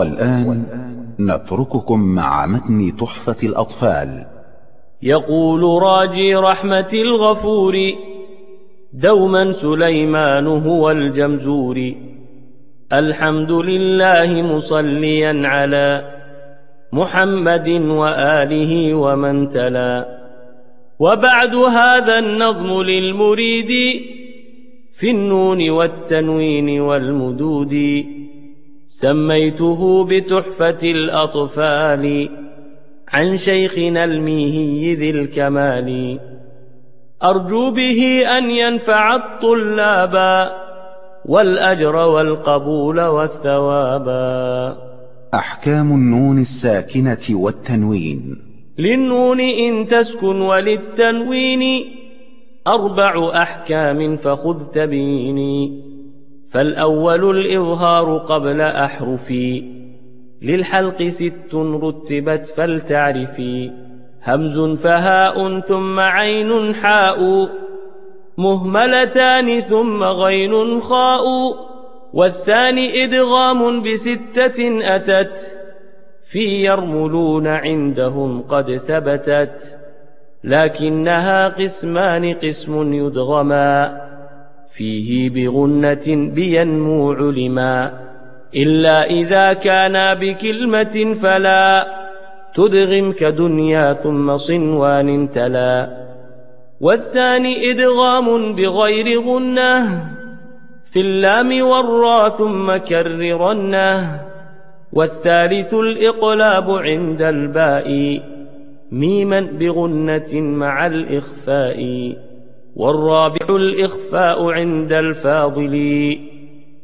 والآن نترككم مع متن تحفة الأطفال. يقول راجي رحمة الغفور دوما سليمان هو الجمزور: الحمد لله مصليا على محمد وآله ومن تلا. وبعد هذا النظم للمريد في النون والتنوين والمدود، سميته بتحفة الأطفال عن شيخنا الميهي ذي الكمال، أرجو به أن ينفع الطلاب والأجر والقبول والثواب. أحكام النون الساكنة والتنوين. للنون إن تسكن وللتنوين 4 أحكام فخذ تبيني. فالأول الإظهار قبل أحرفي، للحلق 6 رتبت فلتعرفي: همز فهاء ثم عين حاء، مهملتان ثم غين خاء. والثاني إدغام ب6 أتت، في يرملون عندهم قد ثبتت. لكنها قسمان: قسم يدغما فيه بغنة بينمو علما، إلا إذا كان بكلمة فلا تدغم كدنيا ثم صنوان تلا. والثاني إدغام بغير غنة في اللام والراء ثم كررنه. والثالث الإقلاب عند الباء ميما بغنة مع الإخفاء. والرابع الإخفاء عند الفاضل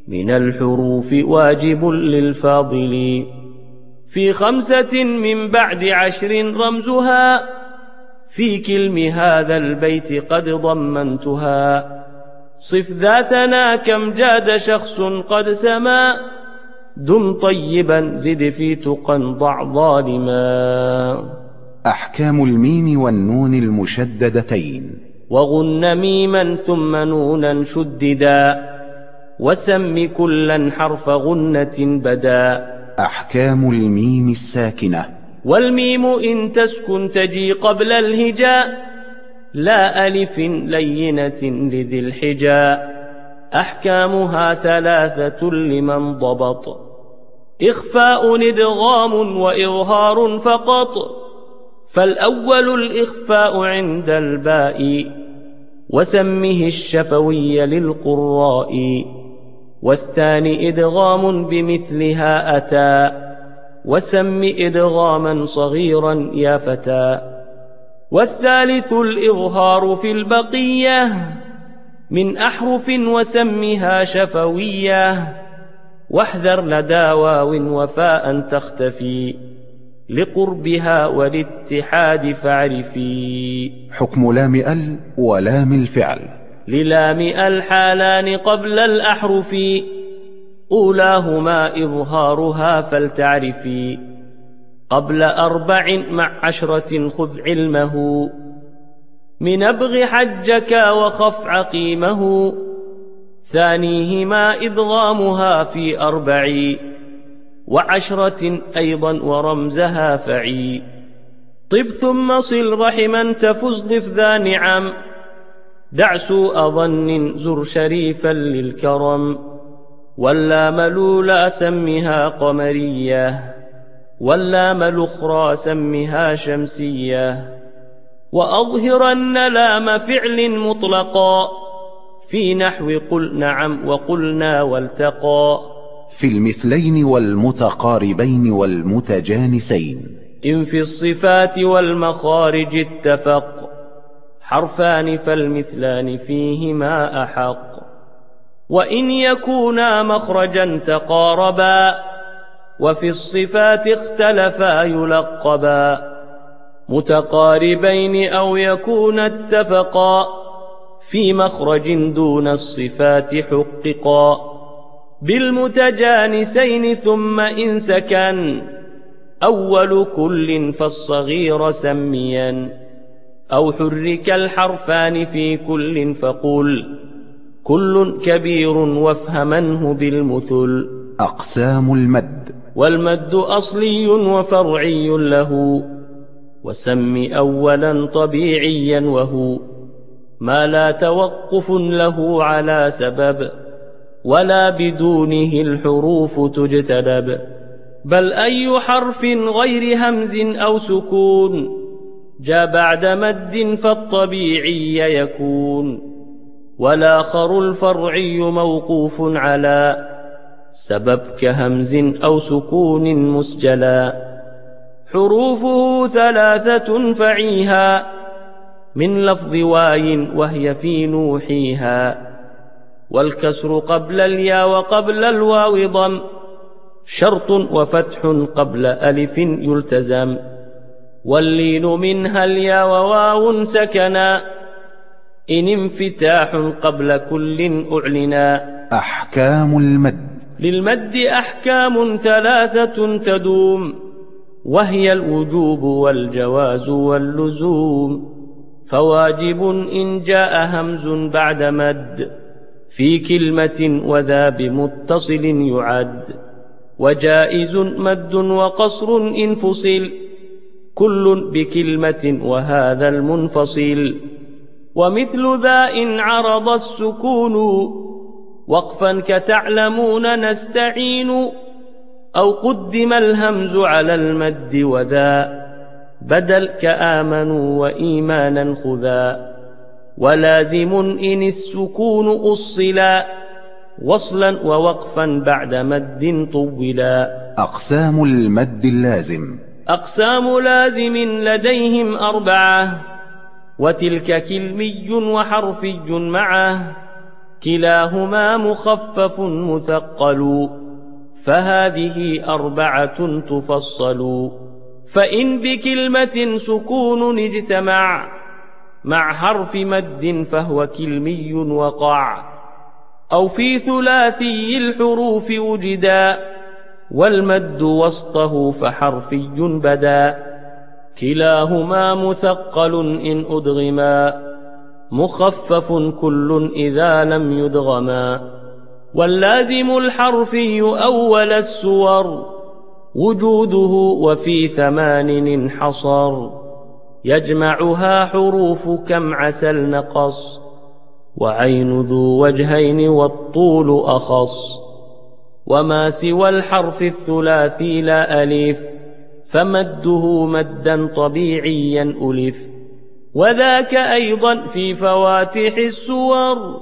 من الحروف واجب للفاضل. في 5 من بعد 10 رمزها، في كلم هذا البيت قد ضمنتها. صف ذاتنا كم جاد شخص قد سما، دم طيبا زد في تقى ضع ظالما. أحكام الميم والنون المشددتين. وغن ميما ثم نونا شددا، وسم كلا حرف غنة بدا. أحكام الميم الساكنة. والميم إن تسكن تجي قبل الهجاء، لا ألف لينة لذي الحجاء. أحكامها 3 لمن ضبط، إخفاء إدغام وإظهار فقط. فالأول الإخفاء عند الباء، وسمه الشفوي للقراء. والثاني إدغام بمثلها أتى، وسم إدغاما صغيرا يا فتى. والثالث الإظهار في البقية من أحرف، وسمها شفوية. واحذر لدى واو وفاء تختفي، لقربها والاتحاد فاعرفي. حكم لام ال ولام الفعل. للام الحالان قبل الأحرف، أولاهما إظهارها فلتعرفي. قبل 4 مع 10 خذ علمه، من أبغ حجك وخف عقيمه. ثانيهما إدغامها في 4 و10 أيضا ورمزها فعي. طب ثم صل رحما تفز ضف ذا نعم، دع سوء ظن زر شريفا للكرم. واللام الأولى سمها قمرية، واللام الأخرى سمها شمسية. وأظهرن لام فعل مطلقا، في نحو قل نعم وقلنا والتقى. في المثلين والمتقاربين والمتجانسين. إن في الصفات والمخارج اتفق، حرفان فالمثلان فيهما أحق. وإن يكونا مخرجا تقاربا، وفي الصفات اختلفا يلقبا. متقاربين أو يكون اتفقا، في مخرج دون الصفات حققا. بالمتجانسين ثم إن سكن، أول كل فالصغير سميا. أو حرك الحرفان في كل فقل، كل كبير وافهمنه بالمثل. أقسام المد. والمد أصلي وفرعي له، وسم أولا طبيعيا وهو ما لا توقف له على سبب، ولا بدونه الحروف تجتلب. بل أي حرف غير همز أو سكون جاء بعد مد فالطبيعي يكون، والآخر الفرعي موقوف على سبب كهمز أو سكون مسجلا. حروفه 3 فعيها من لفظ واي وهي في نوحيها، والكسر قبل الياء وقبل الواو ضم، شرط وفتح قبل ألف يلتزم، واللين منها الياء وواو سكنا، إن انفتاح قبل كل أعلنا. أحكام المد. للمد أحكام 3 تدوم، وهي الوجوب والجواز واللزوم. فواجب إن جاء همز بعد مد في كلمة وذا بمتصل يعد، وجائز مد وقصر إن فصل كل بكلمة وهذا المنفصل. ومثل ذا إن عرض السكون وقفا كتعلمون نستعين، أو قدم الهمز على المد وذا بدل كآمنوا وإيمانا خذا. ولازم إن السكون أصلا وصلا ووقفا بعد مد طولا. أقسام المد اللازم. أقسام لازم لديهم 4، وتلك كلمي وحرفي معه، كلاهما مخفف مثقل، فهذه 4 تفصل. فإن بكلمة سكون اجتمع مع حرف مد فهو كلمي وقع، أو في ثلاثي الحروف وجدا، والمد وسطه فحرفي بدا. كلاهما مثقل إن أدغما، مخفف كل إذا لم يدغما. واللازم الحرفي أول السور وجوده وفي 8 انحصر، يجمعها حروف كم عسل نقص، وعين ذو وجهين والطول أخص. وما سوى الحرف الثلاثي لا ألف فمده مدا طبيعيا ألف، وذاك أيضا في فواتح السور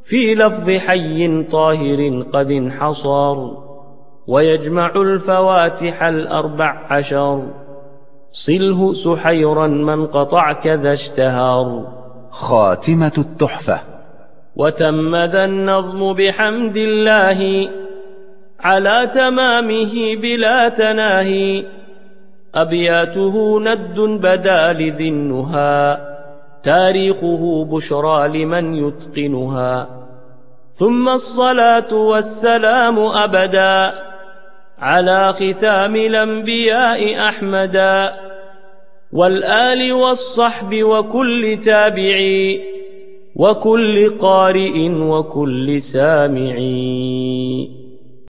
في لفظ حي طاهر قد انحصر. ويجمع الفواتح 14 صله سحيرا من قطع كذا اشتهر. خاتمة التحفة. وتم ذا النظم بحمد الله على تمامه بلا تناهي، أبياته ند بدا لذي النهى، تاريخه بشرى لمن يتقنها. ثم الصلاة والسلام أبدا على ختام الأنبياء أحمدا، والآل والصحب وكل تابعي وكل قارئ وكل سامعي.